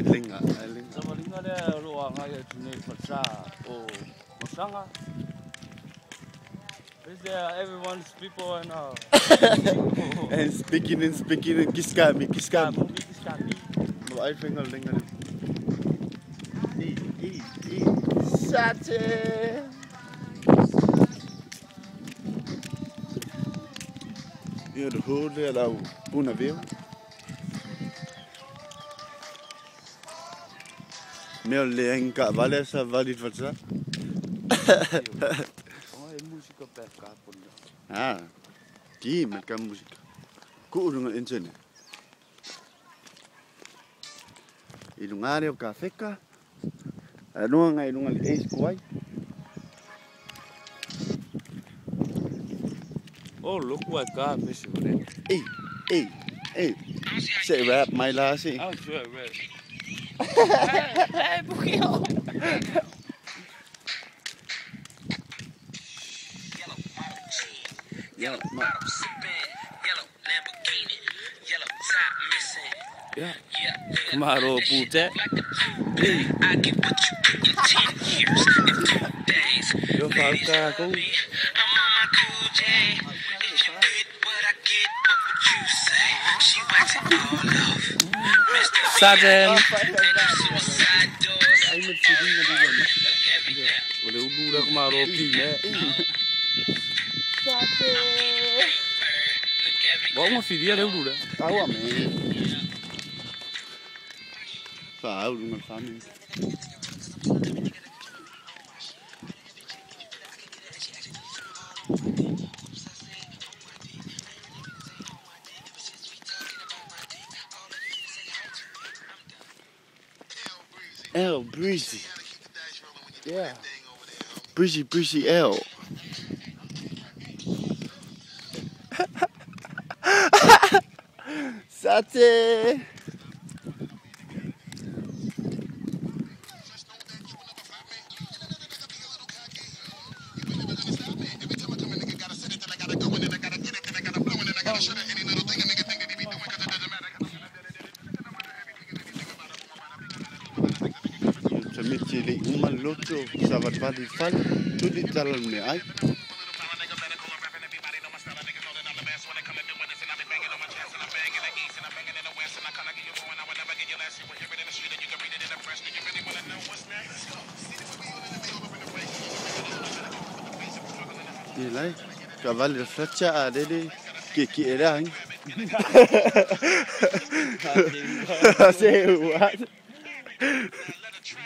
Linga. Sama linga le roa ngai tuni patsa o masanga. Is there everyone's people and And speaking kiskami. Kiskami. No I finger linga. Sache. Ia de hole la puna veo. Meu lenga vale essa vale patsa. Música pesca punda. Ah, que mereka música. Ku dengan internet. Ilungare o café ka. Ano nga ilungal ace kuai. Oh, look what God fish over there. Hey. Say rap my last. I'm sure I read. Hey, Bukio. Yellow bottle sipping, yellow Lamborghini, yellow top missing. Yeah. Yeah. Come on, old Pute. I get what you in 10 years in 2 days. Yo, Ladies Falca, love go. me. I'm on my cool J. If you get what I get, what would you say? She wax it all off. Mr. Sergeant. And the suicide doors. Ay, magsiling na din yan. Look at me now. Wala udura kumaro pile. Vamos a fidir le udura. Tahu ame. Tahu dengan kami. L Breezy. Yeah. Breezy L. Sache. Mitchell umal loto sabat badi fal tudi jalan me ai Nilai cavalo fletcha adede que era hein Seu what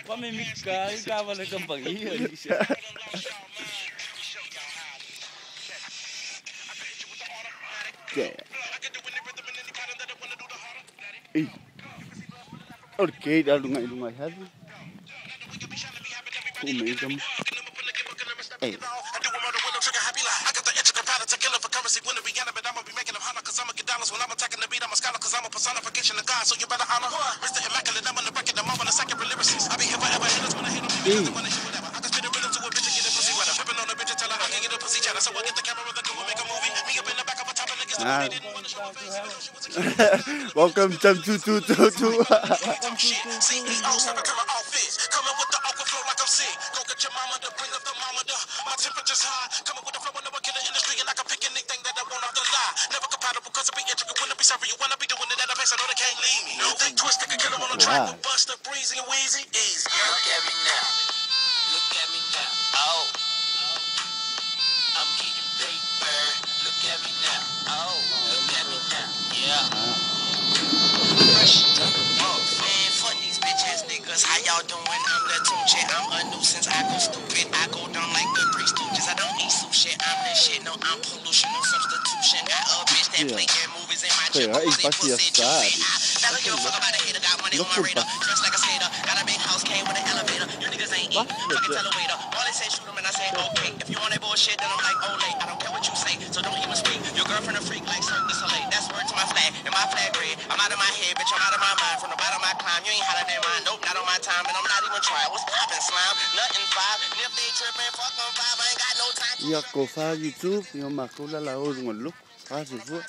Kami mika, ikaw na kang pag-iyon. Okay, lungai hadi. Kumegam. Eh. Welcome to 222. My temperature's high, coming with the flow, I never kill the industry, and I can pick anything that I want off the lie. Never compatible, cause I be intricate, wanna be sorry, you wanna be doing it at a pace, I know they can't leave me. Think twist, think a killer on the track, with Buster, Breezy, and Weezy, easy. Look at me now, look at me now, oh. I'm getting paper, look at me now, oh. Look at me now, yeah. Man, fuck these bitch ass niggas, how y'all doing? I'm the Tunechi, I'm a nuisance, I go stupid, I go down like the Three Stooges, I don't eat sushi, I'm the shit, no, I'm pollution, no substitution, got a bitch that play in movies in my chip, pussy juicy, I don't give a fuck about a hater, got money on my radar, dressed like a skater, got a big house, came with an elevator, you niggas ain't eat, fucking tell a waiter, all they say shoot him and I say okay, if you want that bullshit then I'm like oh late, I don't care what you say, so don't even speak, your girlfriend a freak like Cirque du Soleil, that's word to my flag, and my flag red, I'm out of my head, bitch, I'm out of my mind, from the bottom I climb, you ain't hotter than mine, nope, not on my time, and I'm not even trying, what's poppin' slime, nothing five, and if they trippin', fuck them five, I ain't got no time. Ia ko fa YouTube, ia makula la o ngoluk, fa se fu.